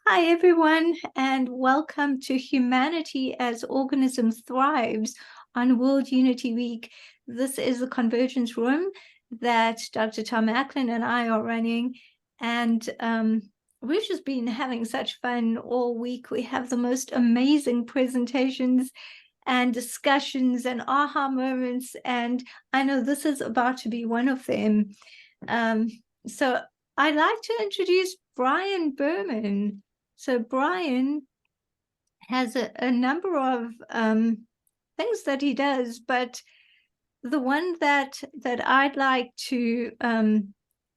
Hi, everyone, and welcome to Humanity as Organism Thrives on World Unity Week. This is the Convergence Room that Dr. Tom Macklin and I are running, and we've just been having such fun all week. We have the most amazing presentations and discussions and aha moments, and I know this is about to be one of them. So I'd like to introduce Brian Berman. So Brian has a number of things that he does, but the one that I'd like to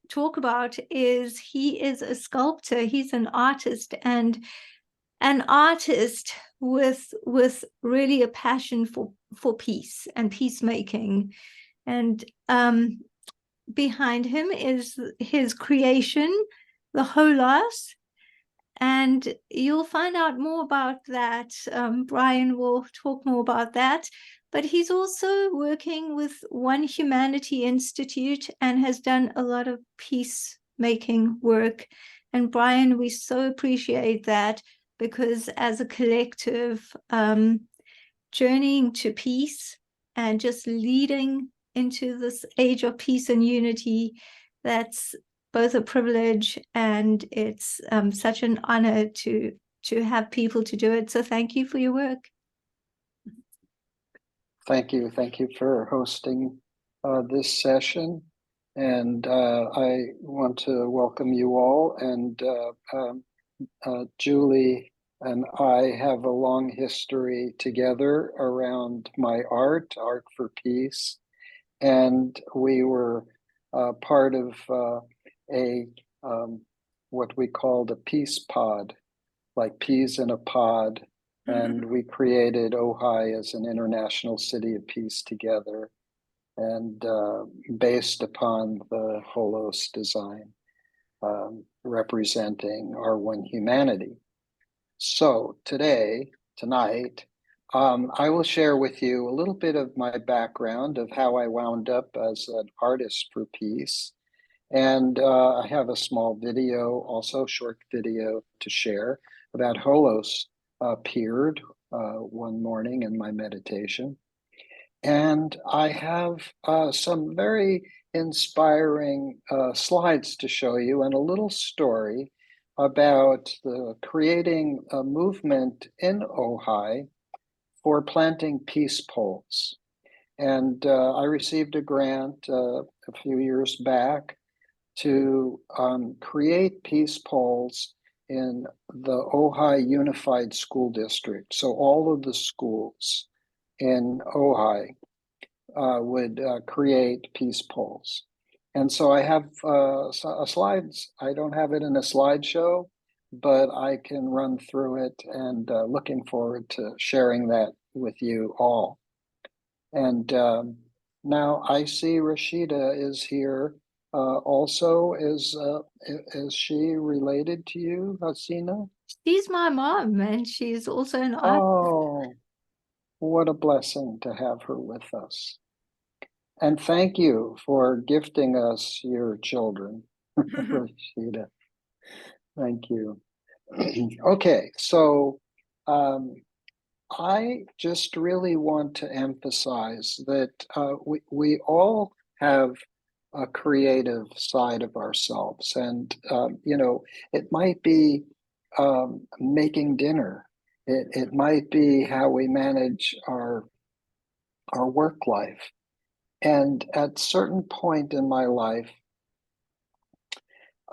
talk about is he is a sculptor. He's an artist, and an artist with really a passion for peace and peacemaking. And behind him is his creation, the Holos. And you'll find out more about that. Brian will talk more about that. But he's also working with One Humanity Institute and has done a lot of peacemaking work. And Brian, we so appreciate that because as a collective, journeying to peace and just leading into this age of peace and unity, that's both a privilege and it's such an honor to have people to do it. So thank you for your work. Thank you for hosting this session, and I want to welcome you all. And Julie and I have a long history together around my art for peace, and we were part of a what we called a peace pod, like peas in a pod. And we created Ojai as an international city of peace together, and based upon the Holos design, representing our one humanity. So tonight, I will share with you a little bit of my background of how I wound up as an artist for peace. And I have a small video, also short video to share about Holos appeared one morning in my meditation. And I have some very inspiring slides to show you and a little story about creating a movement in Ojai for planting peace poles. And I received a grant a few years back to create peace poles in the Ojai Unified School District. So all of the schools in Ojai would create peace poles. And so I have slides. I don't have it in a slideshow, but I can run through it, and looking forward to sharing that with you all. And now I see Rashida is here. Also, is she related to you, Hasina? She's my mom, and she's also an artist. Oh, what a blessing to have her with us. And thank you for gifting us your children, Rashida. Thank you. Okay, so I just really want to emphasize that we all have a creative side of ourselves. And, it might be making dinner. It might be how we manage our work life. And at certain point in my life,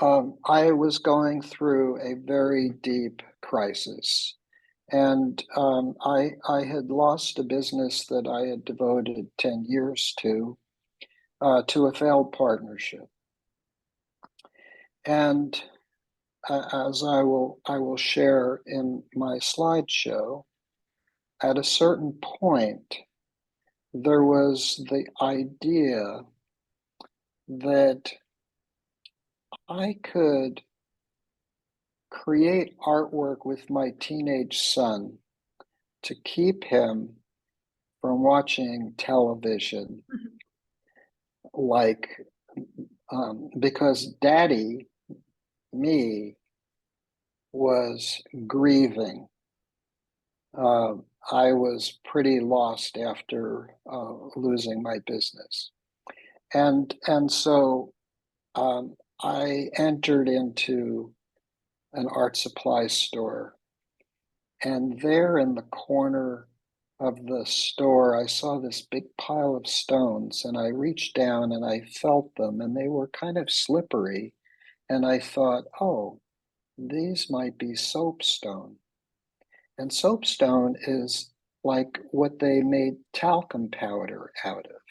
I was going through a very deep crisis. And I had lost a business that I had devoted 10 years to a failed partnership. And as I will share in my slideshow, at a certain point, there was the idea that I could create artwork with my teenage son to keep him from watching television, because daddy, me, was grieving. Uh, I was pretty lost after losing my business. And so I entered into an art supply store, and there in the corner of the store, I saw this big pile of stones, and I reached down and I felt them, and they were kind of slippery. And I thought, oh, these might be soapstone. And soapstone is like what they made talcum powder out of.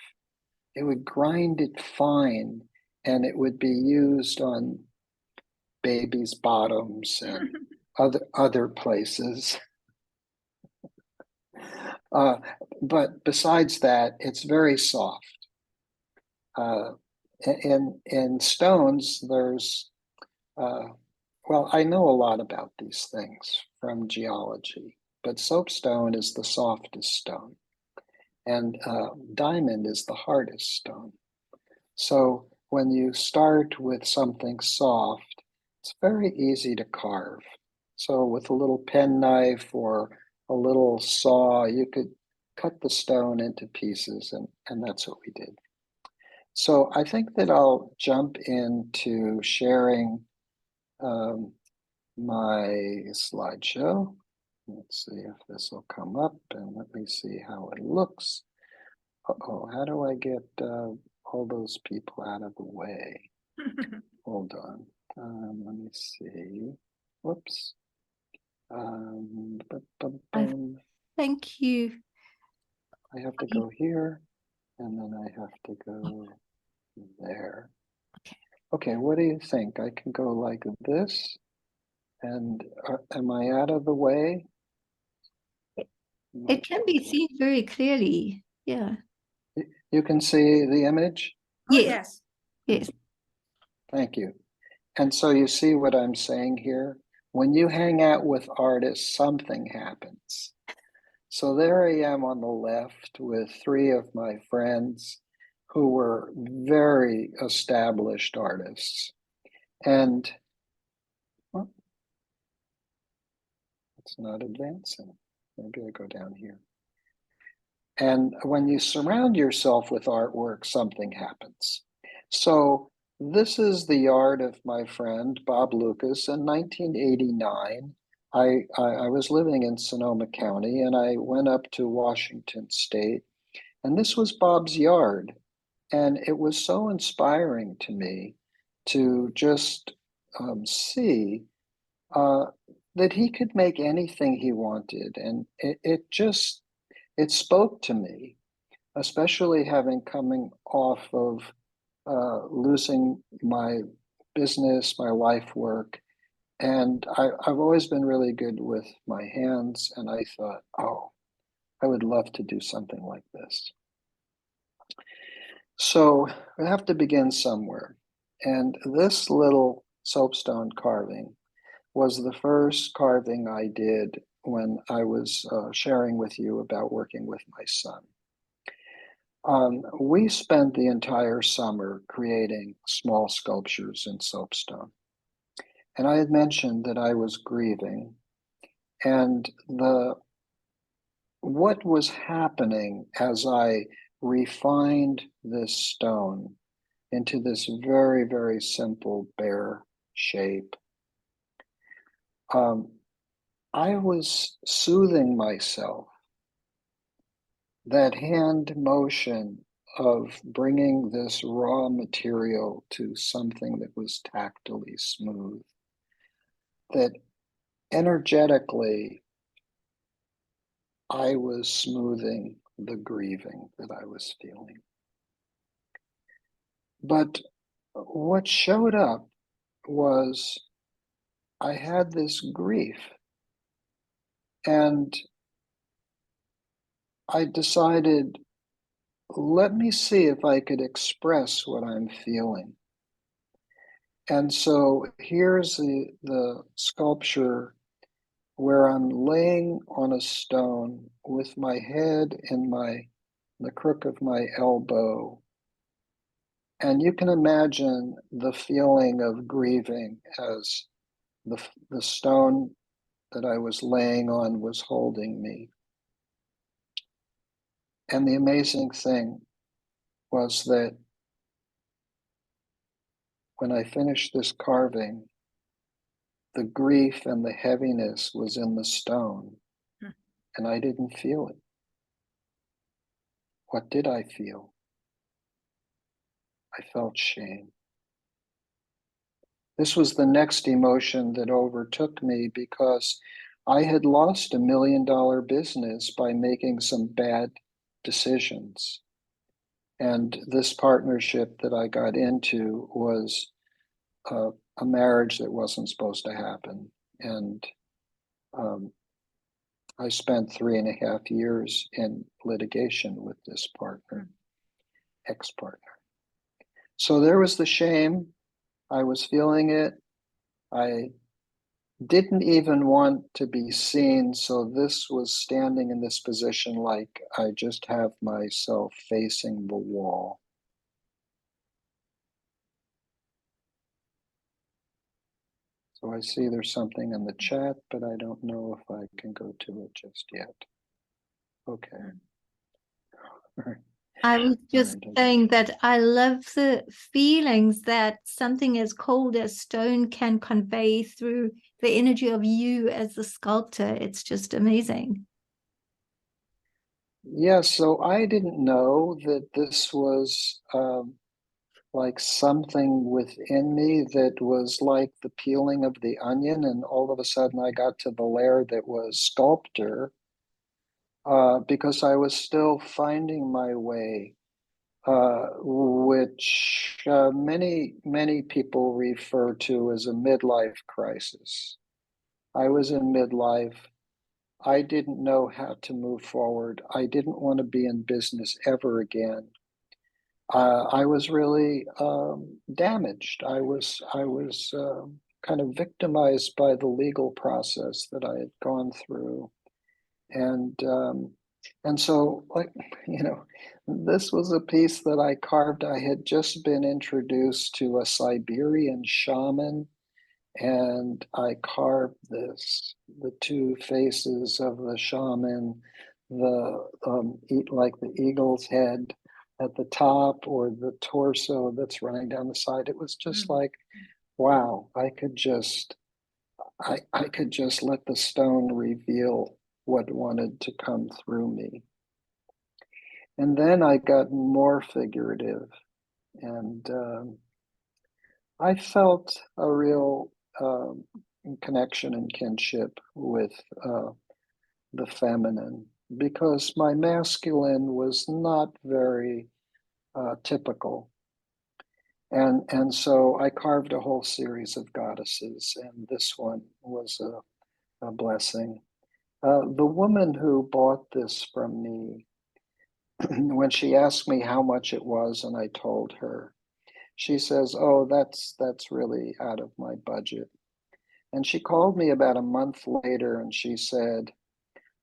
It would grind it fine, and it would be used on babies' bottoms and other places. Uh, but besides that, it's very soft. Uh, in stones, there's well, I know a lot about these things from geology, but soapstone is the softest stone, and diamond is the hardest stone. So when you start with something soft, it's very easy to carve. So with a little penknife or a little saw, you could cut the stone into pieces, and that's what we did. So I think that I'll jump into sharing um, my slideshow. Let's see if this will come up, and let me see how it looks. Uh-oh, how do I get all those people out of the way? Hold on. Let me see. Whoops. Thank you. I have to go here, and then I have to go there. Okay. Okay, what do you think? I can go like this, and am I out of the way? It can be seen very clearly. Yeah. You can see the image? Oh, Yes. yes. Yes. Thank you. And so you see what I'm saying here? When you hang out with artists, something happens. So there I am on the left with three of my friends who were very established artists. And well, it's not advancing. Maybe I go down here. And when you surround yourself with artwork, something happens. So this is the yard of my friend Bob Lucas in 1989. I was living in Sonoma County, and I went up to Washington State, and this was Bob's yard. And it was so inspiring to me to just see uh, that he could make anything he wanted. And it spoke to me, especially having coming off of losing my business, my life work. And I've always been really good with my hands. And I thought, oh, I would love to do something like this. So we have to begin somewhere. And this little soapstone carving was the first carving I did when I was sharing with you about working with my son. We spent the entire summer creating small sculptures in soapstone. And I had mentioned that I was grieving, and what was happening as I refined this stone into this very, very simple bare shape. I was soothing myself. That hand motion of bringing this raw material to something that was tactily smooth, that energetically I was smoothing the grieving that I was feeling. But what showed up was I had this grief, and I decided, let me see if I could express what I'm feeling. And so here's the sculpture where I'm laying on a stone with my head in the crook of my elbow. And you can imagine the feeling of grieving as the stone that I was laying on was holding me. And the amazing thing was that when I finished this carving, the grief and the heaviness was in the stone, and I didn't feel it. What did I feel? I felt shame. This was the next emotion that overtook me because I had lost $1 million business by making some bad decisions. And this partnership that I got into was a marriage that wasn't supposed to happen. And I spent 3.5 years in litigation with this partner, ex-partner. So there was the shame. I was feeling it. I didn't even want to be seen. So this was standing in this position like I just have myself facing the wall. So I see there's something in the chat, but I don't know if I can go to it just yet. Okay. I was just saying that I love the feelings that something as cold as stone can convey through the energy of you as the sculptor. It's just amazing. Yeah, so I didn't know that this was like something within me that was like the peeling of the onion, and all of a sudden I got to the layer that was sculptor because I was still finding my way, which many people refer to as a midlife crisis. I was in midlife. I didn't know how to move forward. I didn't want to be in business ever again. I was really damaged. I was kind of victimized by the legal process that I had gone through, and so like this was a piece that I carved. I had just been introduced to a Siberian shaman, and I carved the two faces of the shaman, the like the eagle's head at the top or the torso that's running down the side. It was just like, wow, I could just let the stone reveal what wanted to come through me. And then I got more figurative, and I felt a real connection and kinship with the feminine because my masculine was not very typical. And so I carved a whole series of goddesses, and this one was a blessing. The woman who bought this from me, when she asked me how much it was, and I told her, she says, "Oh, that's really out of my budget." And she called me about a month later and she said,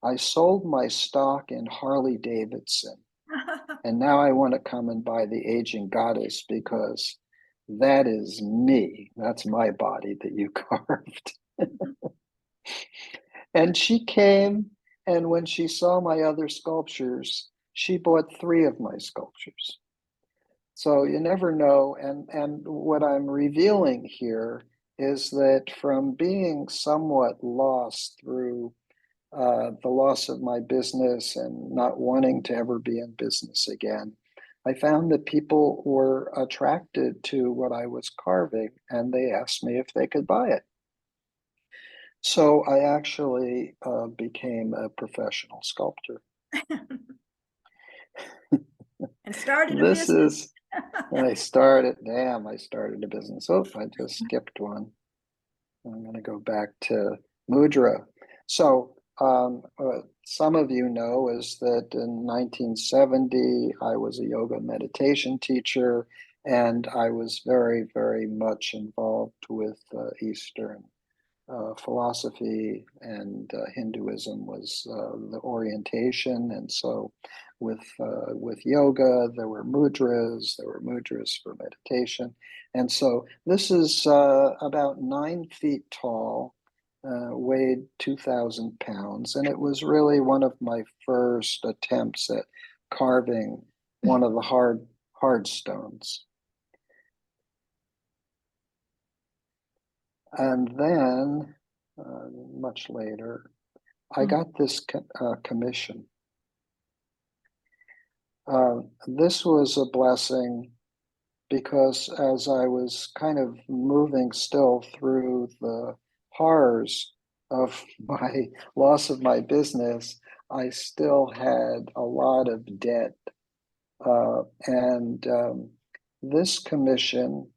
"I sold my stock in Harley Davidson, and now I want to come and buy the Aging Goddess because that is me. That's my body that you carved." And she came, and when she saw my other sculptures, she bought 3 of my sculptures. So you never know. And what I'm revealing here is that from being somewhat lost through the loss of my business and not wanting to ever be in business again, I found that people were attracted to what I was carving, and they asked me if they could buy it. So I actually became a professional sculptor. And started a This business. is, I started a business. Oh, I just skipped one. I'm going to go back to mudra. So some of you know is that in 1970, I was a yoga meditation teacher, and I was very, very much involved with Eastern philosophy and Hinduism was the orientation, and so with yoga there were mudras for meditation, and so this is about 9 feet tall, weighed 2,000 pounds, and it was really one of my first attempts at carving one of the hard stones. And then, much later, I got this commission. This was a blessing because as I was kind of moving still through the horrors of my loss of my business, I still had a lot of debt. And this commission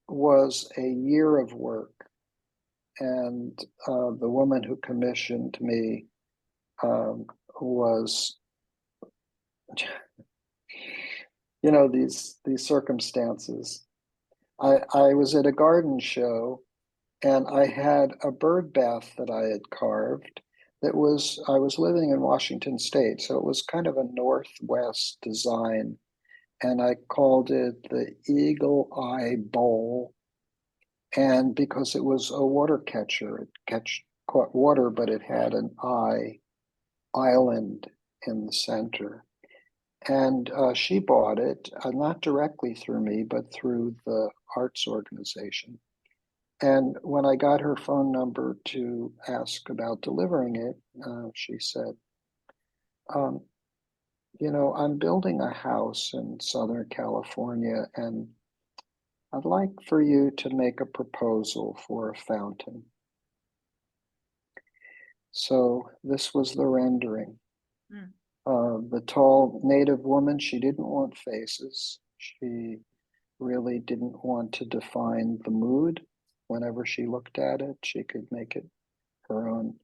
was a year of work. And the woman who commissioned me was, these circumstances. I was at a garden show and I had a bird bath that I had carved I was living in Washington State, so it was kind of a Northwest design. And I called it the Eagle Eye Bowl. And because it was a water catcher, it caught water, but it had an island in the center. And she bought it, not directly through me, but through the arts organization. And when I got her phone number to ask about delivering it, she said, I'm building a house in Southern California, and I'd like for you to make a proposal for a fountain. So this was the rendering. The tall native woman, she didn't want faces. She really didn't want to define the mood. Whenever she looked at it, she could make it her own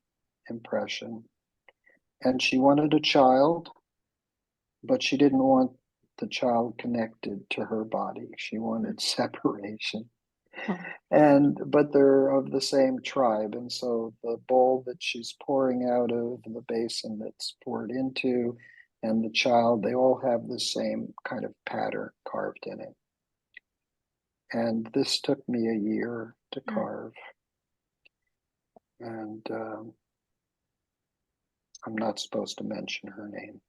impression. And she wanted a child, but she didn't want the child connected to her body. She wanted separation. But they're of the same tribe, and so the bowl that she's pouring out of, the basin that's poured into, and the child, they all have the same kind of pattern carved in it. And this took me a year to carve. And I'm not supposed to mention her name.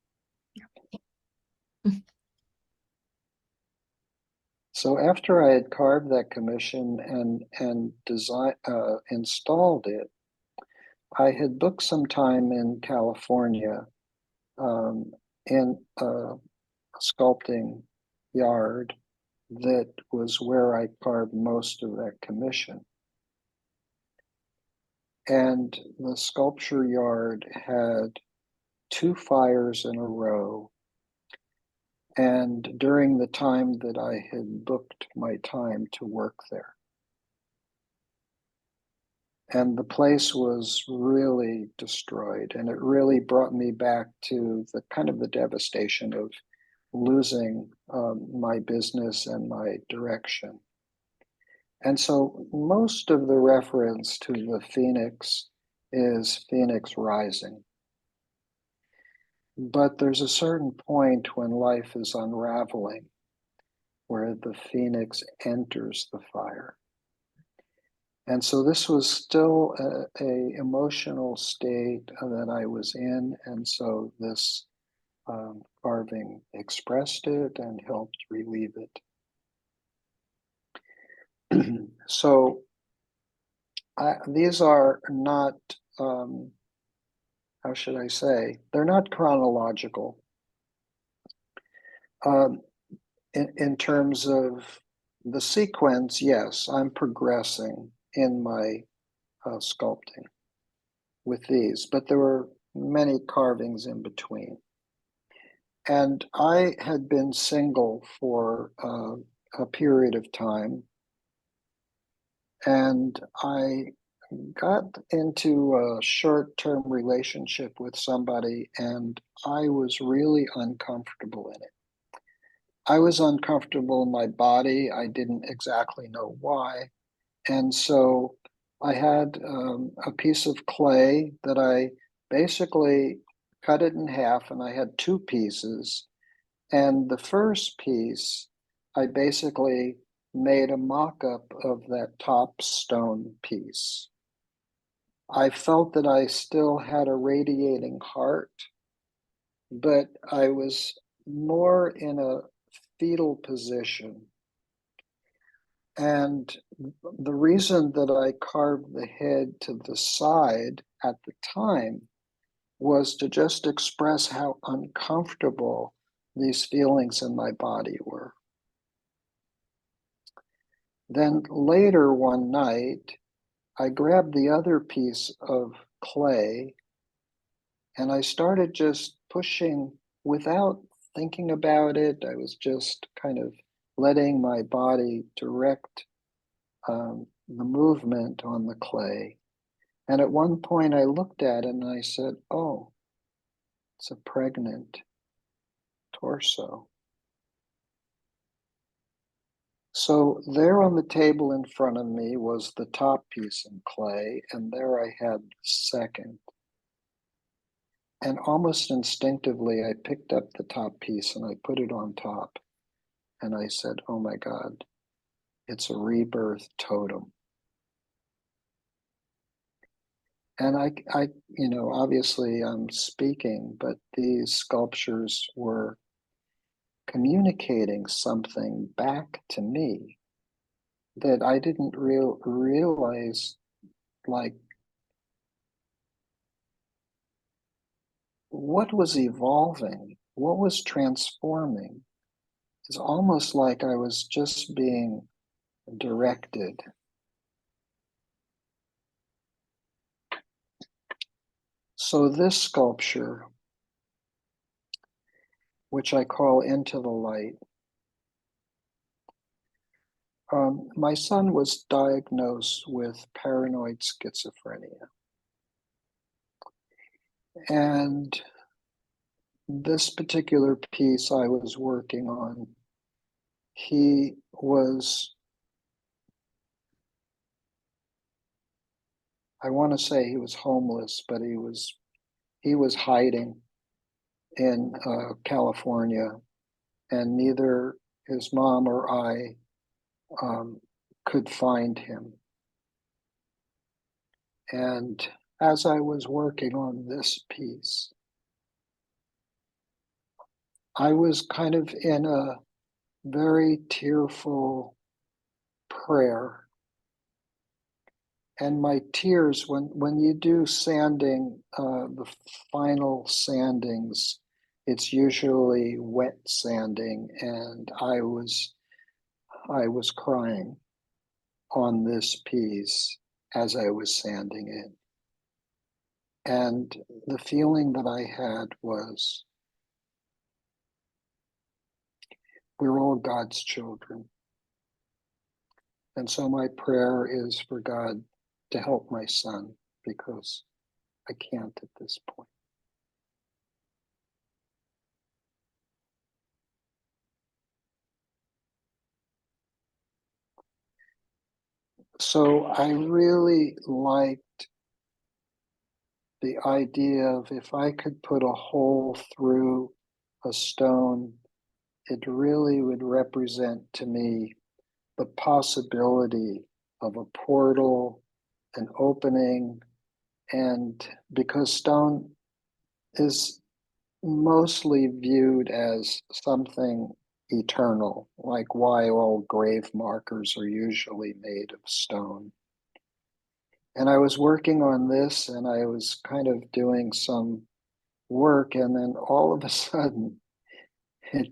So after I had carved that commission and installed it, I had booked some time in California in a sculpting yard that was where I carved most of that commission. And the sculpture yard had 2 fires in a row. And during the time that I had booked my time to work there. And the place was really destroyed. And it really brought me back to the kind of the devastation of losing my business and my direction. And so most of the reference to the phoenix is phoenix rising. But there's a certain point when life is unraveling where the phoenix enters the fire. And so this was still a emotional state that I was in. And so this carving expressed it and helped relieve it. So these are not, how should I say, they're not chronological. In terms of the sequence, yes, I'm progressing in my sculpting with these, but there were many carvings in between. And I had been single for a period of time, and I got into a short-term relationship with somebody, and I was really uncomfortable in it. I was uncomfortable in my body. I didn't exactly know why. And so I had a piece of clay that I basically cut it in half, and I had two pieces. And the first piece, I basically made a mock-up of that top stone piece. I felt that I still had a radiating heart, but I was more in a fetal position. And the reason that I carved the head to the side at the time was to just express how uncomfortable these feelings in my body were. Then later one night, I grabbed the other piece of clay and I started just pushing without thinking about it. I was just kind of letting my body direct the movement on the clay. And at one point, I looked at it and I said, "Oh, it's a pregnant torso." So there on the table in front of me was the top piece in clay, and there I had the second. And almost instinctively, I picked up the top piece and I put it on top. And I said, "Oh my God, it's a rebirth totem." And obviously I'm speaking, but these sculptures were communicating something back to me that I didn't realize, like, what was evolving, what was transforming. It's almost like I was just being directed. So this sculpture, which I call Into the Light, my son was diagnosed with paranoid schizophrenia. And this particular piece I was working on, he was, I want to say he was homeless, but he was hiding in California, and neither his mom or I could find him. And as I was working on this piece, I was kind of in a very tearful prayer. And my tears, when you do sanding, the final sandings, it's usually wet sanding, and I was crying on this piece as I was sanding it. And the feeling that I had was, we're all God's children. And so my prayer is for God to help my son, because I can't at this point. So I really liked the idea of, if I could put a hole through a stone, it really would represent to me the possibility of a portal, an opening. And because stone is mostly viewed as something eternal, like why all grave markers are usually made of stone. And I was working on this and I was kind of doing some work, and then all of a sudden it,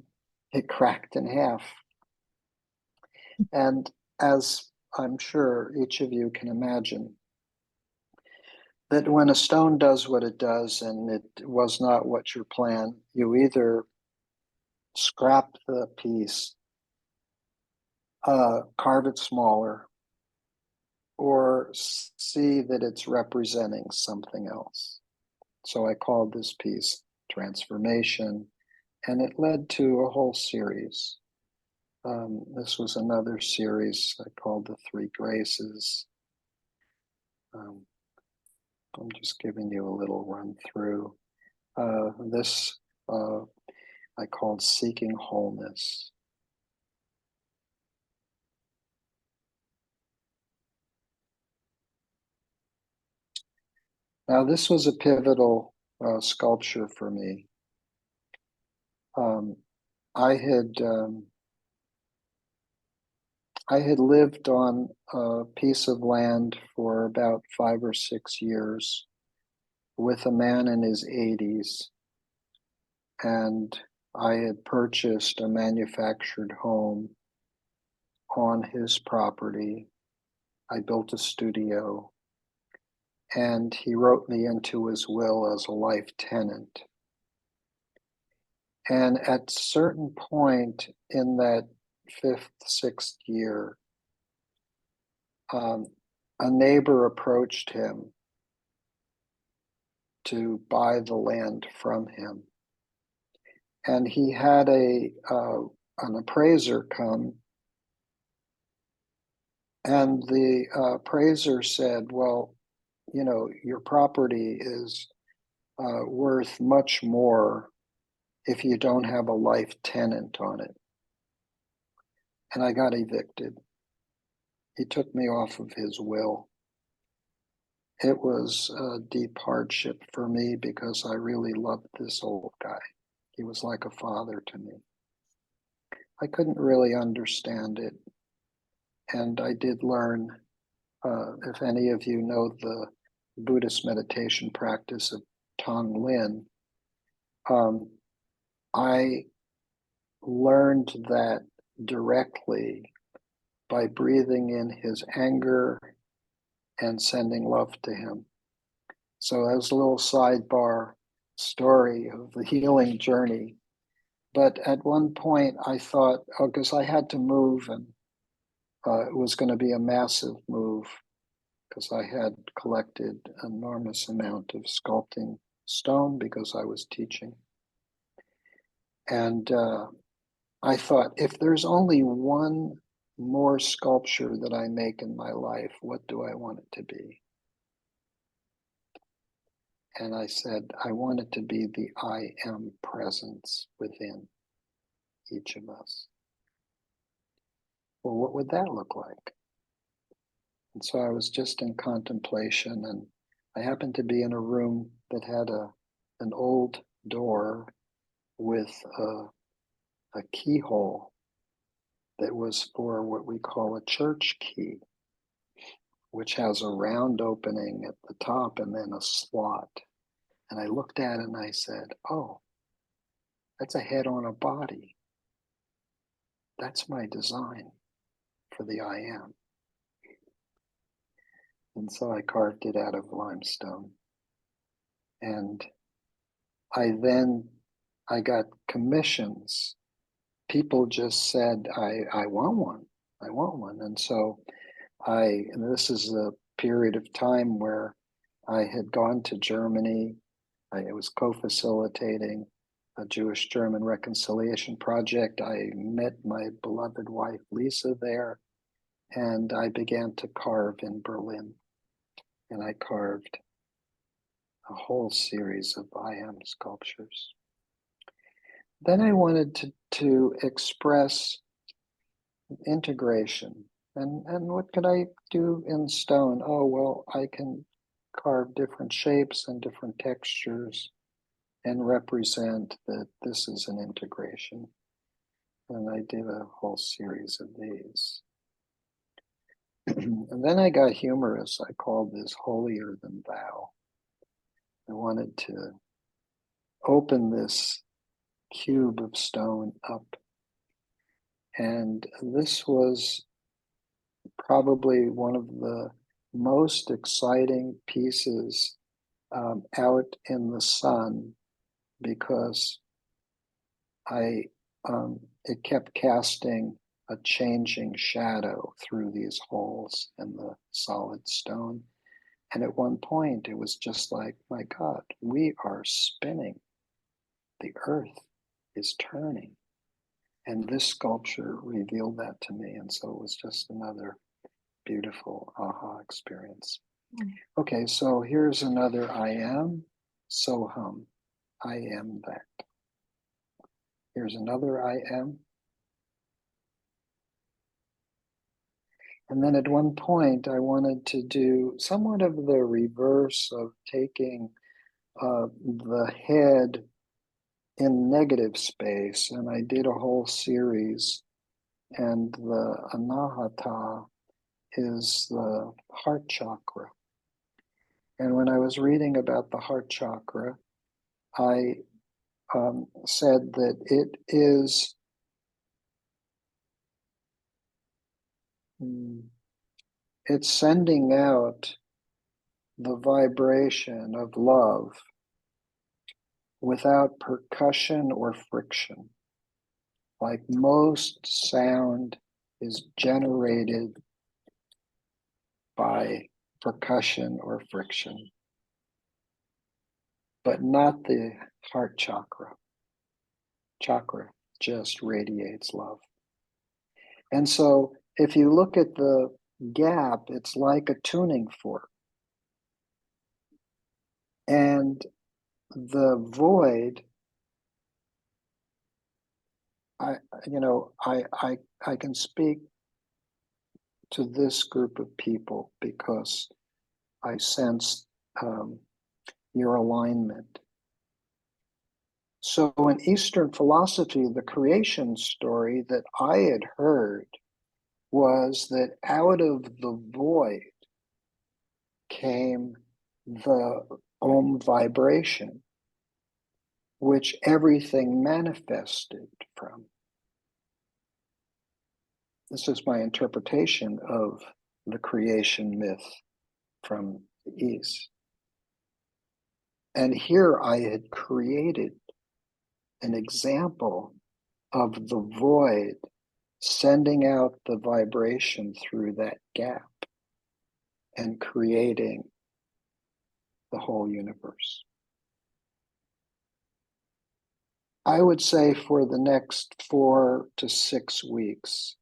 it cracked in half. And as I'm sure each of you can imagine, that when a stone does what it does and it was not what you planned, you either scrap the piece, carve it smaller, or see that it's representing something else. So I called this piece Transformation, and it led to a whole series. This was another series I called The Three Graces. I'm just giving you a little run through. This I called Seeking Wholeness. Now, this was a pivotal sculpture for me. Um, I had lived on a piece of land for about 5 or 6 years with a man in his 80s, and I had purchased a manufactured home on his property. I built a studio, and he wrote me into his will as a life tenant. And at a certain point in that fifth, sixth year, a neighbor approached him to buy the land from him. And he had an appraiser come, and the appraiser said, well, you know, your property is worth much more if you don't have a life tenant on it. And I got evicted. He took me off of his will. It was a deep hardship for me because I really loved this old guy. He was like a father to me. I couldn't really understand it. And I did learn, if any of you know the Buddhist meditation practice of Tonglen, I learned that directly by breathing in his anger and sending love to him. So that was a little sidebar story of the healing journey. But at one point I thought, oh, because I had to move, and it was going to be a massive move because I had collected an enormous amount of sculpting stone because I was teaching. And I thought, if there's only one more sculpture that I make in my life, what do I want it to be? And I said, I want it to be the I am presence within each of us. Well, what would that look like? And so I was just in contemplation, and I happened to be in a room that had an old door with a keyhole that was for what we call a church key, which has a round opening at the top and then a slot. And I looked at it and I said, oh, that's a head on a body. That's my design for the I am. And so I carved it out of limestone. And I got commissions. People just said, I want one. I want one. And so and this is a period of time where I had gone to Germany. I was co-facilitating a Jewish-German reconciliation project. I met my beloved wife, Lisa, there, and I began to carve in Berlin. And I carved a whole series of I am sculptures. Then I wanted to express integration. And what could I do in stone? Oh, well, I can carve different shapes and different textures and represent that this is an integration. And I did a whole series of these. And then I got humorous. I called this Holier Than Thou. I wanted to open this cube of stone up. And this was probably one of the most exciting pieces out in the sun, because it kept casting a changing shadow through these holes in the solid stone. And at one point, it was just like, my God, we are spinning. The earth is turning. And this sculpture revealed that to me. And so it was just another beautiful aha experience. Okay, so here's another I am, soham, I am that. Here's another I am. And then at one point, I wanted to do somewhat of the reverse of taking the head in negative space. And I did a whole series, and the anahata is the heart chakra. And when I was reading about the heart chakra, I said that it is it's sending out the vibration of love without percussion or friction. Like most sound is generated by percussion or friction, but not the heart chakra. Chakra just radiates love. And so if you look at the gap, it's like a tuning fork. And the void, I can speak to this group of people because I sense your alignment. So in Eastern philosophy, the creation story that I had heard was that out of the void came the Om vibration, which everything manifested from. This is my interpretation of the creation myth from the East. And here I had created an example of the void sending out the vibration through that gap and creating the whole universe. I would say for the next 4 to 6 weeks,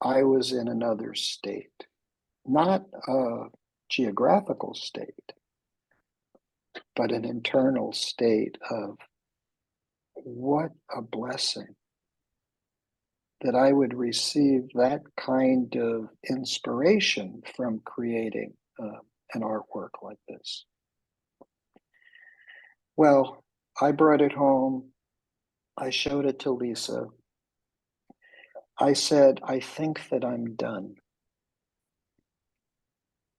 I was in another state, not a geographical state, but an internal state of what a blessing that I would receive that kind of inspiration from creating an artwork like this. Well, I brought it home. I showed it to Lisa. I said, I think that I'm done.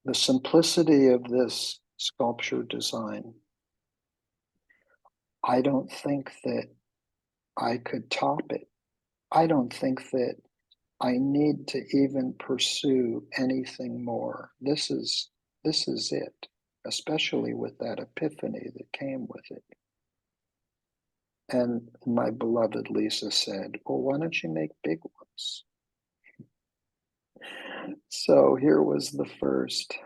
The simplicity of this sculpture design, I don't think that I could top it. I don't think that I need to even pursue anything more. This is it, especially with that epiphany that came with it. And my beloved Lisa said, well, why don't you make big ones? So here was the first.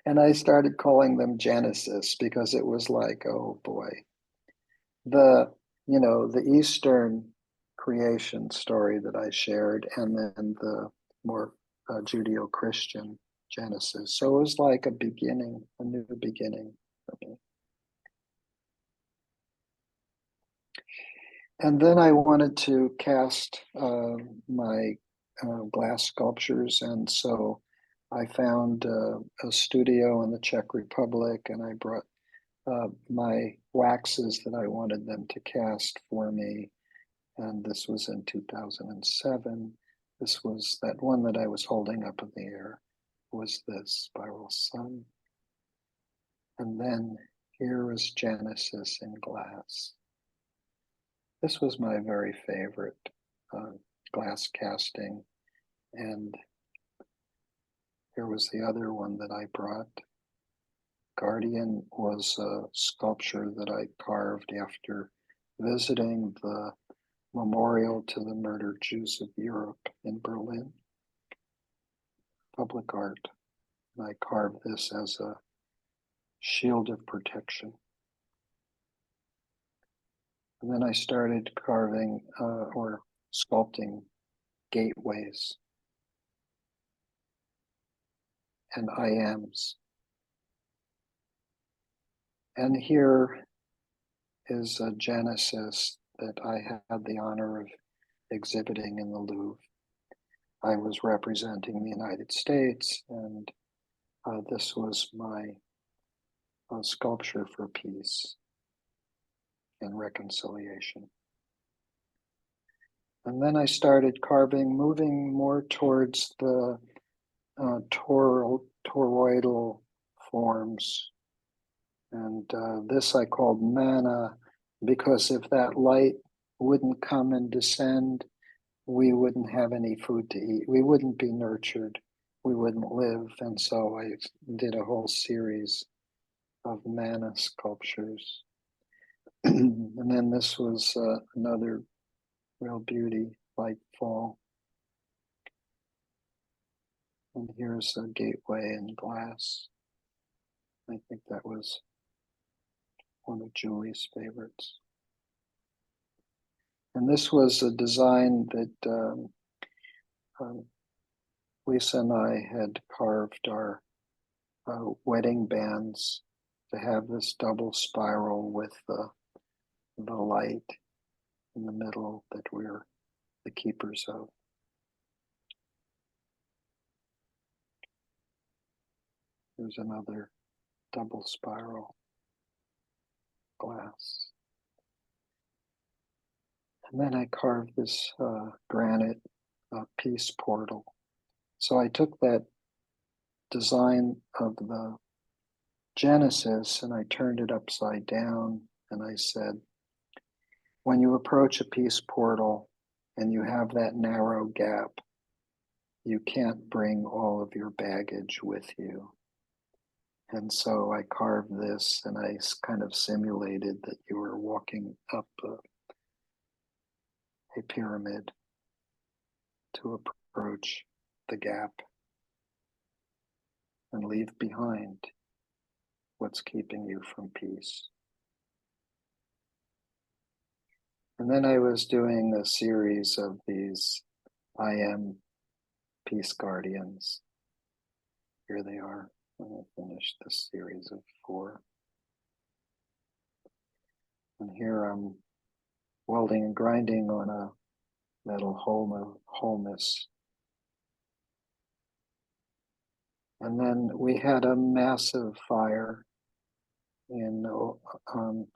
And I started calling them Genesis because it was like, oh boy. The Eastern creation story that I shared, and then the more Judeo-Christian Genesis. So it was like a beginning, a new beginning for me. And then I wanted to cast my glass sculptures, and so I found a studio in the Czech Republic, and I brought my waxes that I wanted them to cast for me. And this was in 2007. This was that one that I was holding up in the air, was the spiral sun. And then here is Genesis in glass. This was my very favorite glass casting. And here was the other one that I brought. Guardian was a sculpture that I carved after visiting the memorial to the murdered Jews of Europe in Berlin. Public art. And I carved this as a shield of protection. And then I started carving or sculpting gateways. and I ams. And here is a Genesis that I had the honor of exhibiting in the Louvre. I was representing the United States, and this was my sculpture for peace and reconciliation. And then I started carving, moving more towards the toroidal forms. And this I called manna, because if that light wouldn't come and descend, we wouldn't have any food to eat. We wouldn't be nurtured. We wouldn't live. And so I did a whole series of manna sculptures. And then this was another real beauty, light fall. And here's a gateway in glass. I think that was one of Julie's favorites. And this was a design that Lisa and I had carved our wedding bands to have this double spiral with the light in the middle that we're the keepers of. Here's another double spiral glass. And then I carved this granite peace portal. So I took that design of the Genesis and I turned it upside down and I said, when you approach a peace portal and you have that narrow gap, you can't bring all of your baggage with you. And so I carved this and I kind of simulated that you were walking up a pyramid to approach the gap and leave behind what's keeping you from peace. And then I was doing a series of these I am peace guardians. Here they are. I'm going to finish this series of 4. And here I'm welding and grinding on a metal wholeness. And then we had a massive fire in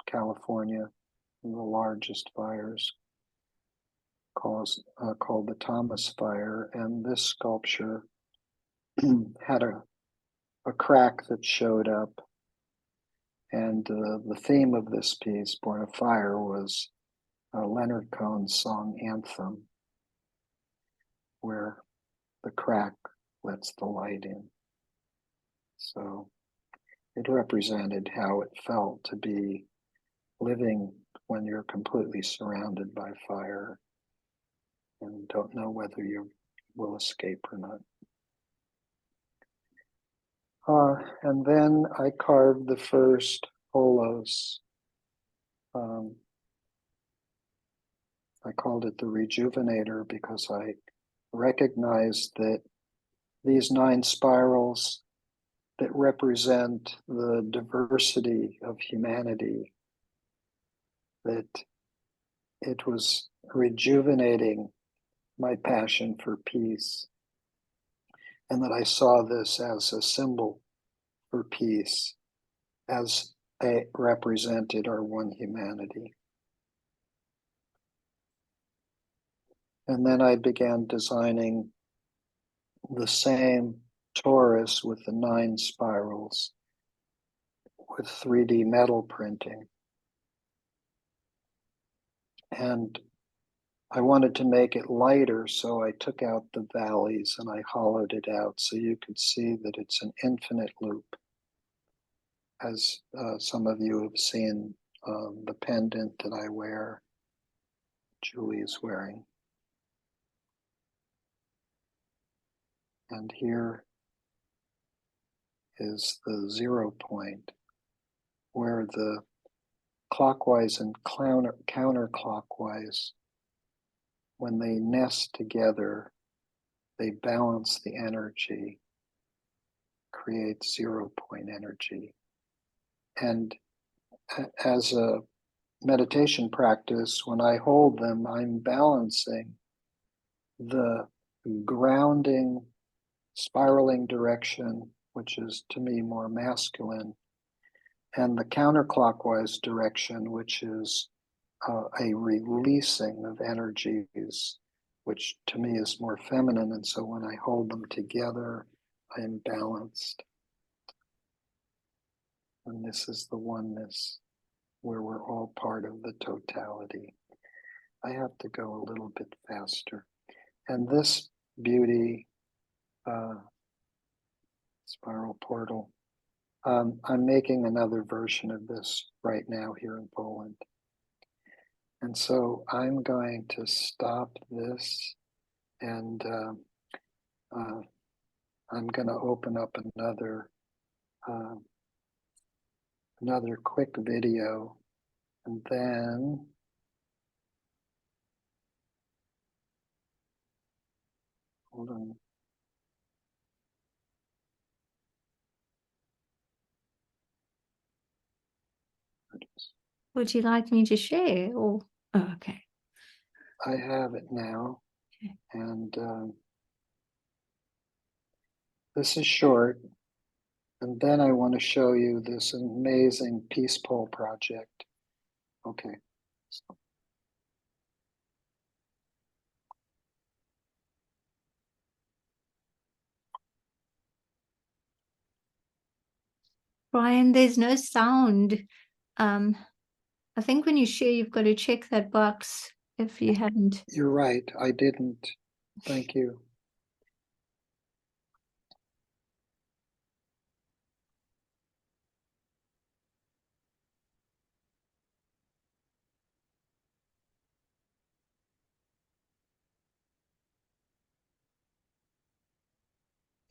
California, one of the largest fires called the Thomas Fire. And this sculpture had a crack that showed up. And the theme of this piece, Born of Fire, was Leonard Cohen's song Anthem, where the crack lets the light in. So it represented how it felt to be living when you're completely surrounded by fire and don't know whether you will escape or not. And then I carved the first holos. I called it the Rejuvenator because I recognized that these 9 spirals that represent the diversity of humanity, that it was rejuvenating my passion for peace, and that I saw this as a symbol for peace, as it represented our one humanity. And then I began designing the same torus with the 9 spirals with 3D metal printing. And I wanted to make it lighter, so I took out the valleys and I hollowed it out so you could see that it's an infinite loop. As some of you have seen the pendant that I wear, Julie is wearing. And here is the 0 point where the clockwise and counterclockwise, when they nest together, they balance the energy creates 0 point energy. And as a meditation practice, when I hold them, I'm balancing the grounding, spiraling direction, which is to me more masculine, and the counterclockwise direction, which is a releasing of energies, which to me is more feminine. And so when I hold them together, I am balanced. And this is the oneness where we're all part of the totality. I have to go a little bit faster. And this beauty, spiral portal, I'm making another version of this right now here in Poland. And so I'm going to stop this, and I'm going to open up another quick video, and then hold on. Would you like me to share? Or oh, okay. I have it now, Okay. and this is short, and then I want to show you this amazing peace pole project. Okay. So, Brian, there's no sound. I think when you share, you've got to check that box if you haven't. you're right, I didn't. Thank you.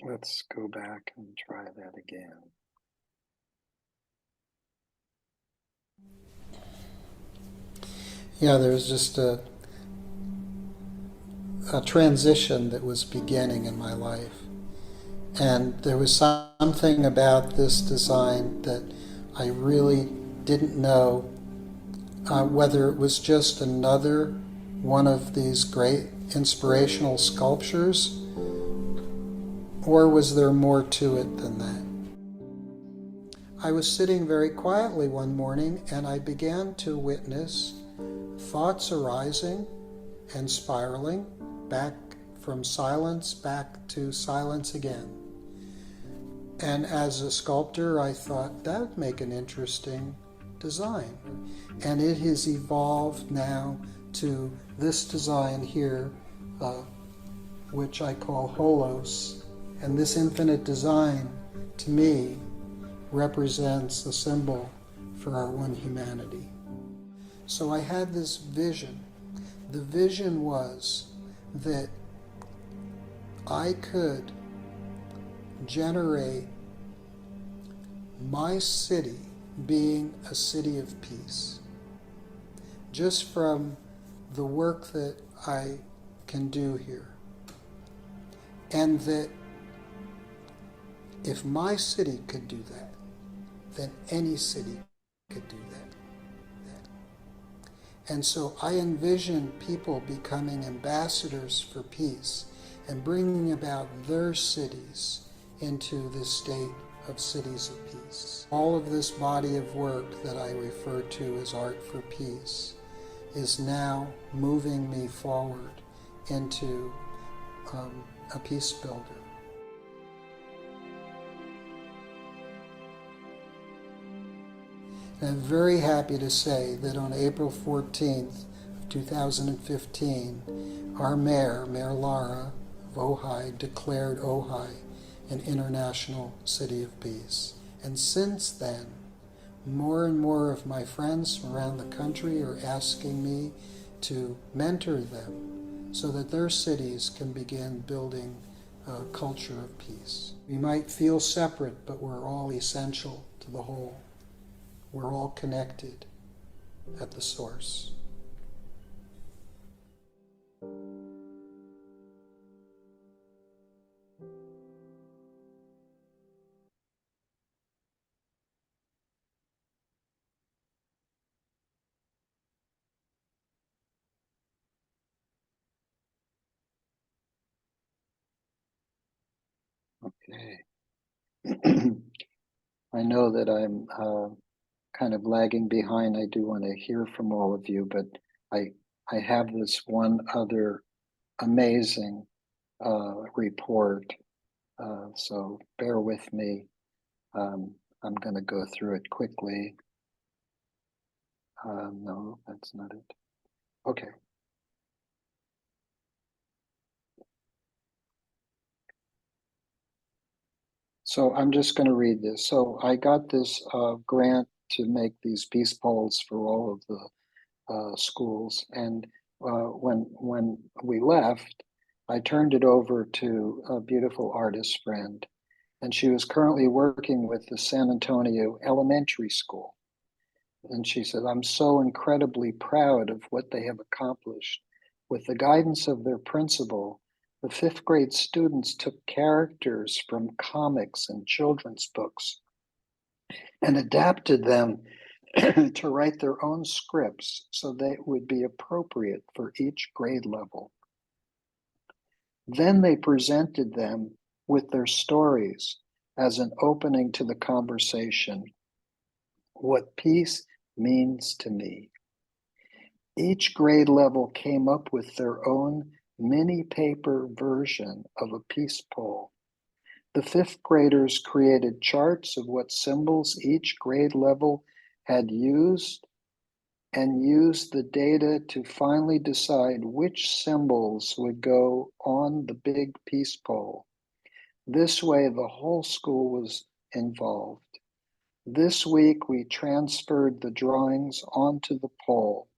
Let's go back and try that again. Yeah, there was just a transition that was beginning in my life. And there was something about this design that I really didn't know whether it was just another one of these great inspirational sculptures, or was there more to it than that? I was sitting very quietly one morning, and I began to witness thoughts arising and spiraling back from silence back to silence again. And as a sculptor, I thought that would make an interesting design. And it has evolved now to this design here, which I call Holos. And this infinite design, to me, represents a symbol for our one humanity. So I had this vision. The vision was that I could generate my city being a city of peace, just from the work that I can do here. And that if my city could do that, then any city could do that. And so I envision people becoming ambassadors for peace and bringing about their cities into this state of cities of peace. All of this body of work that I refer to as art for peace is now moving me forward into a peace builder. And I'm very happy to say that on April 14th of 2015, our mayor, Mayor Lara of Ojai, declared Ojai an international city of peace. And since then, more and more of my friends from around the country are asking me to mentor them so that their cities can begin building a culture of peace. We might feel separate, but we're all essential to the whole. We're all connected at the source. I know that I'm kind of lagging behind. I do want to hear from all of you, but I I have this one other amazing report. So bear with me. Um, I'm going to go through it quickly. No, that's not it. Okay. So I'm just going to read this. So I got this grant to make these peace polls for all of the schools. And when we left, I turned it over to a beautiful artist friend, and she was currently working with the San Antonio Elementary School. And she said, "I'm so incredibly proud of what they have accomplished. With the guidance of their principal, the fifth grade students took characters from comics and children's books and adapted them to write their own scripts so they would be appropriate for each grade level. Then they presented them with their stories as an opening to the conversation. What peace means to me. Each grade level came up with their own mini paper version of a peace poll. The fifth graders created charts of what symbols each grade level had used and used the data to finally decide which symbols would go on the big peace poll. This way, the whole school was involved. This week, we transferred the drawings onto the poll,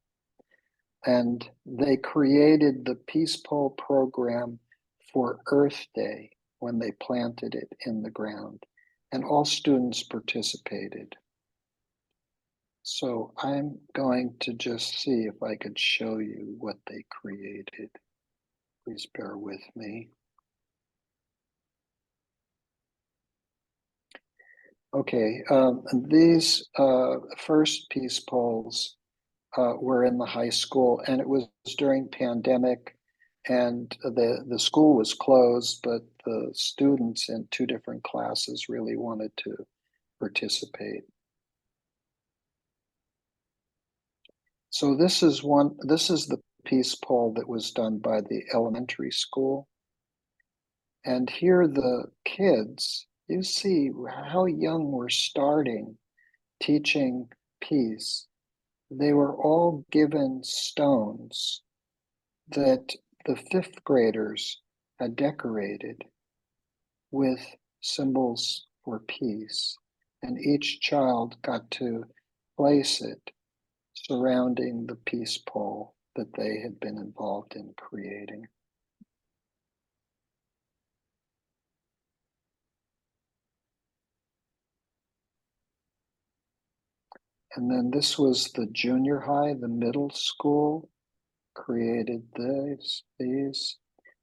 and they created the peace poll program for Earth Day when they planted it in the ground, and all students participated. So I'm going to just see if I could show you what they created. Please bear with me. Okay, these first peace polls were in the high school, and it was during pandemic, and the school was closed, but the students in two different classes really wanted to participate. So this is the peace poll that was done by the elementary school. And here the kids, you see how young we're starting teaching peace. They were all given stones that the fifth graders had decorated with symbols for peace. And each child got to place it surrounding the peace pole that they had been involved in creating. And then this was the junior high, the middle school created these.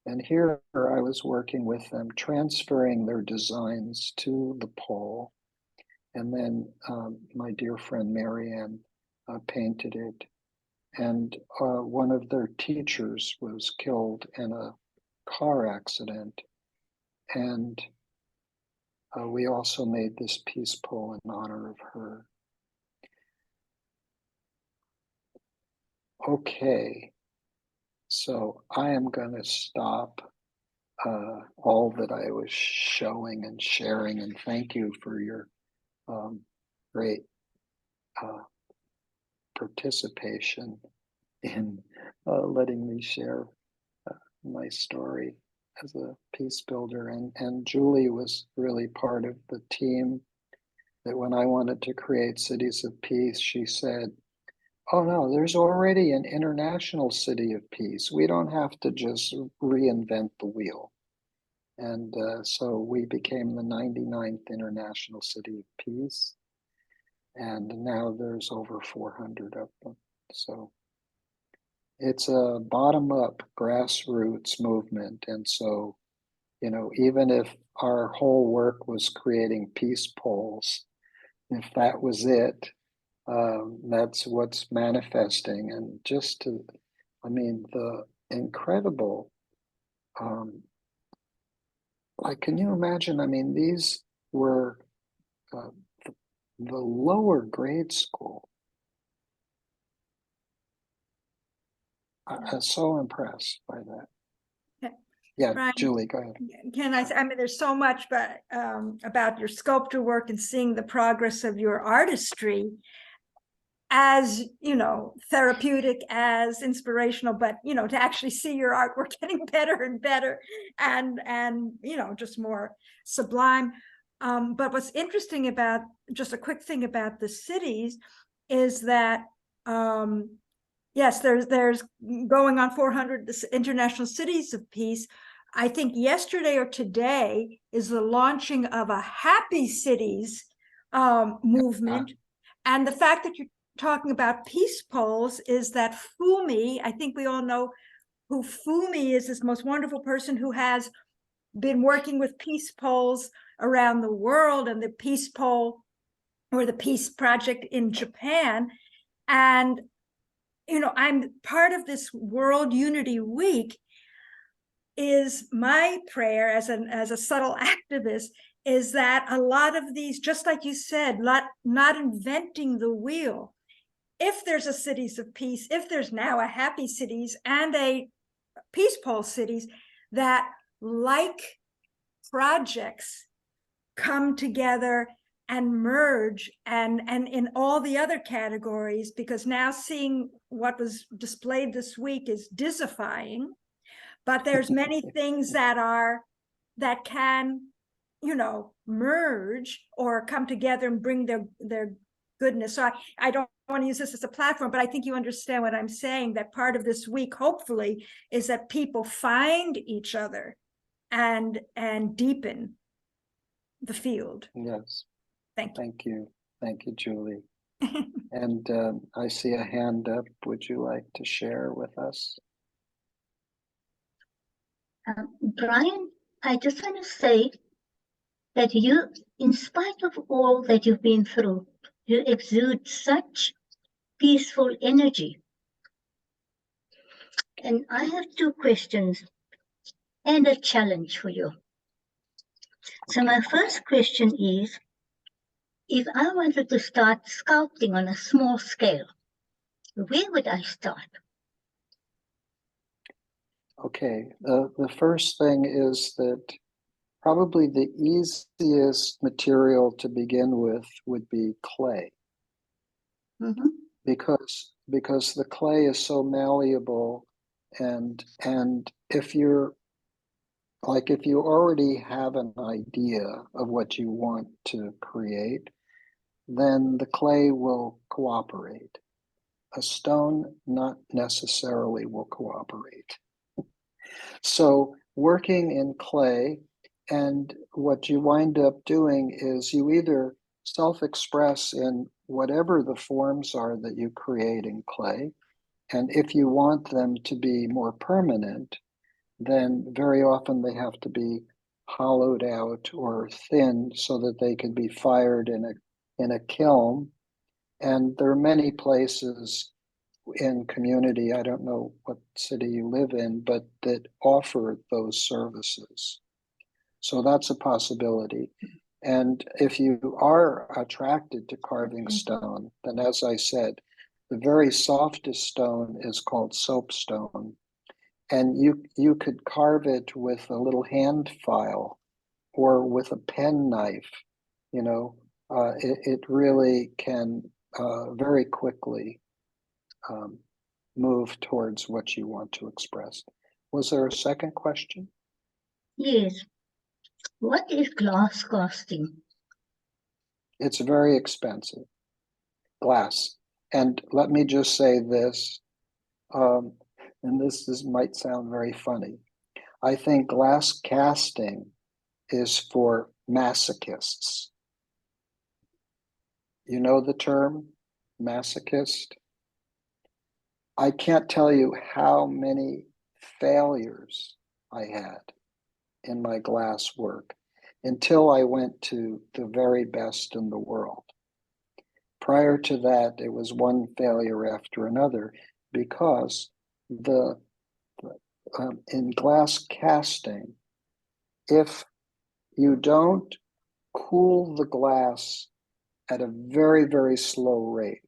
And here I was working with them, transferring their designs to the pole. And then my dear friend Marianne painted it. And one of their teachers was killed in a car accident. And we also made this peace pole in honor of her. Okay, so I am going to stop all that I was showing and sharing, and thank you for your great participation in letting me share my story as a peace builder. And Julie was really part of the team that when I wanted to create cities of peace, she said, "Oh no, there's already an international city of peace. We don't have to just reinvent the wheel." And so we became the 99th International City of Peace. And now there's over 400 of them. So it's a bottom up grassroots movement. And so, you know, even if our whole work was creating peace poles, if that was it, that's what's manifesting. And just to, I mean, the incredible, like, can you imagine? I mean, were uh, the lower grade school. I'm so impressed by that. Yeah, Brian, Julie, go ahead. can I mean, there's so much about your sculpture work and seeing the progress of your artistry as, therapeutic, as inspirational, but, to actually see your artwork getting better and better and, just more sublime. But what's interesting about, just a quick thing about the cities is that, yes, there's going on 400 International Cities of Peace. I think yesterday or today is the launching of a Happy Cities movement. And the fact that you're talking about peace poles is that Fumi, I think we all know who Fumi is, this most wonderful person who has been working with peace poles around the world, and the peace pole or the peace project in Japan. And I'm part of this World Unity Week. Is my prayer as a subtle activist is that a lot of these, just like you said, not inventing the wheel. If there's a Cities of Peace, if there's now a Happy Cities and a Peace Pole Cities, that like projects come together and merge and in all the other categories, because now seeing what was displayed this week is dizzyfying, but there's many things that can merge or come together and bring their goodness. So I don't want to use this as a platform, but I think you understand what I'm saying, that part of this week hopefully is that people find each other and deepen the field. Yes. Thank you. Thank you, Julie. And I see a hand up. Would you like to share with us? Brian, I just want to say that you, in spite of all that you've been through, you exude such peaceful energy. And I have two questions and a challenge for you. So my first question is, if I wanted to start sculpting on a small scale, where would I start? Okay, the first thing is that probably the easiest material to begin with would be clay. Mm-hmm. Because the clay is so malleable, and if you already have an idea of what you want to create, then the clay will cooperate. A stone not necessarily will cooperate. So working in clay, and what you wind up doing is you either self-express in whatever the forms are that you create in clay, and if you want them to be more permanent, then very often they have to be hollowed out or thinned so that they can be fired in a kiln. And there are many places in community, I don't know what city you live in, but that offer those services. So that's a possibility. And if you are attracted to carving stone, then as I said, the very softest stone is called soapstone. And you could carve it with a little hand file or with a pen knife. It really can very quickly move towards what you want to express. Was there a second question? Yes. What is glass casting? It's very expensive, glass. And let me just say this, and this might sound very funny. I think glass casting is for masochists. You know the term, masochist? I can't tell you how many failures I had in my glass work until I went to the very best in the world. Prior to that, it was one failure after another, because in glass casting, if you don't cool the glass at a very, very slow rate,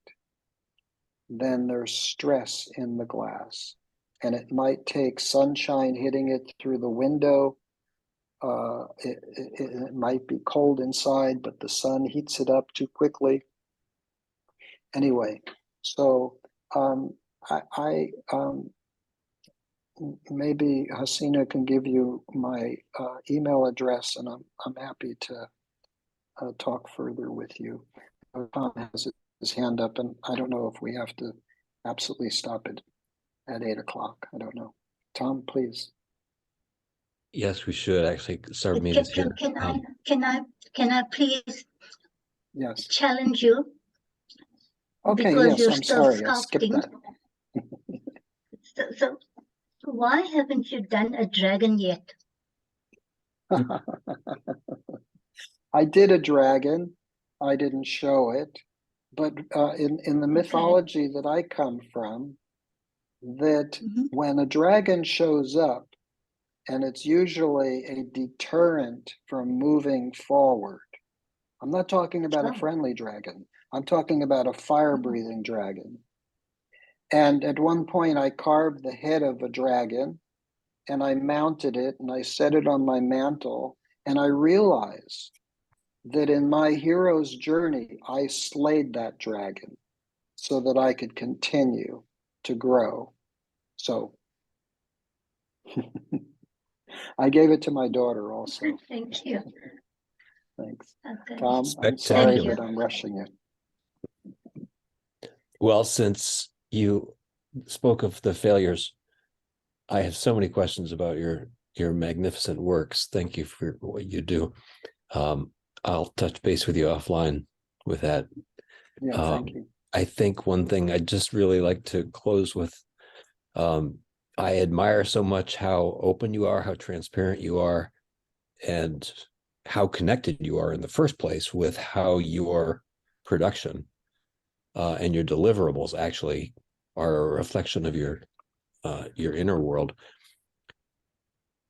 then there's stress in the glass. And it might take sunshine hitting it through the window. It might be cold inside, but the sun heats it up too quickly. Anyway, so maybe Hasina can give you my email address, and I'm happy to talk further with you. Tom has his hand up, and I don't know if we have to absolutely stop it at 8 o'clock. I don't know. Tom, please. Yes, we should actually start meetings here. Can I please Yes. challenge you? Okay, because yes, you're I'm still sorry, I skipped sculpting. that. So why haven't you done a dragon yet? I did a dragon. I didn't show it, but in the mythology that I come from, that when a dragon shows up, and it's usually a deterrent from moving forward. I'm not talking about a friendly dragon. I'm talking about a fire-breathing dragon. And at one point I carved the head of a dragon, and I mounted it, and I set it on my mantle, and I realized that in my hero's journey, I slayed that dragon so that I could continue to grow. So I gave it to my daughter also. Thank you. Thanks. Okay. Tom, I'm sorry Spectacular. that I'm rushing you. Well, since you spoke of the failures, I have so many questions about your magnificent works. Thank you for what you do. I'll touch base with you offline with that. Yeah, thank you. I think one thing I'd just really like to close with, I admire so much how open you are, how transparent you are, and how connected you are in the first place with how your production and your deliverables actually are a reflection of your inner world.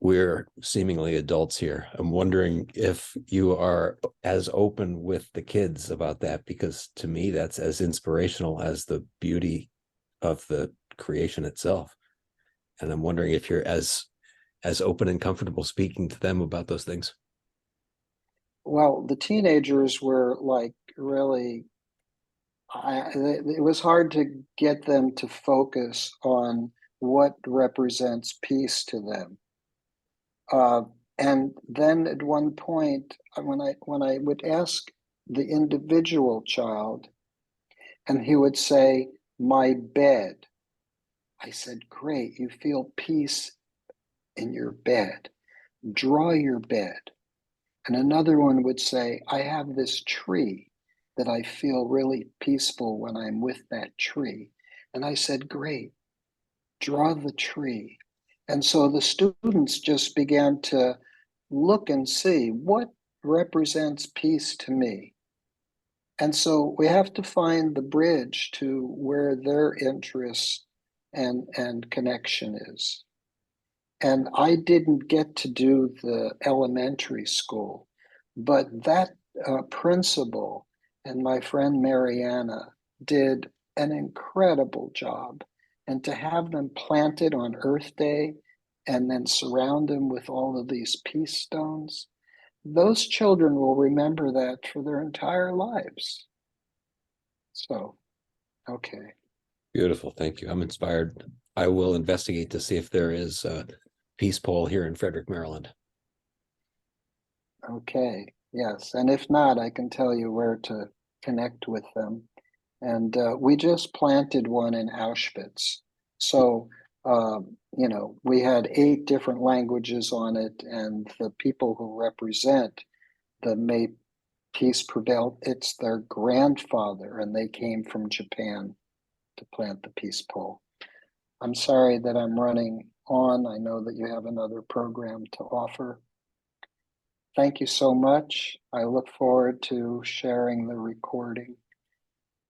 We're seemingly adults here. I'm wondering if you are as open with the kids about that, because to me, that's as inspirational as the beauty of the creation itself. And I'm wondering if you're as open and comfortable speaking to them about those things. Well, the teenagers were like really, it was hard to get them to focus on what represents peace to them. And then at one point, when I would ask the individual child, and he would say, "My bed," I said, "Great, you feel peace in your bed. Draw your bed." And another one would say, "I have this tree that I feel really peaceful when I'm with that tree." And I said, "Great, draw the tree." And so the students just began to look and see what represents peace to me. And so we have to find the bridge to where their interest and connection is. And I didn't get to do the elementary school, but that principal and my friend Mariana did an incredible job. And to have them planted on Earth Day and then surround them with all of these peace stones, those children will remember that for their entire lives. So, okay. Beautiful. Thank you. I'm inspired. I will investigate to see if there is a peace pole here in Frederick, Maryland. Okay. Yes. And if not, I can tell you where to connect with them. And we just planted one in Auschwitz. So, we had 8 different languages on it, and the people who represent the May Peace Prevail, it's their grandfather, and they came from Japan to plant the peace pole. I'm sorry that I'm running on. I know that you have another program to offer. Thank you so much. I look forward to sharing the recording.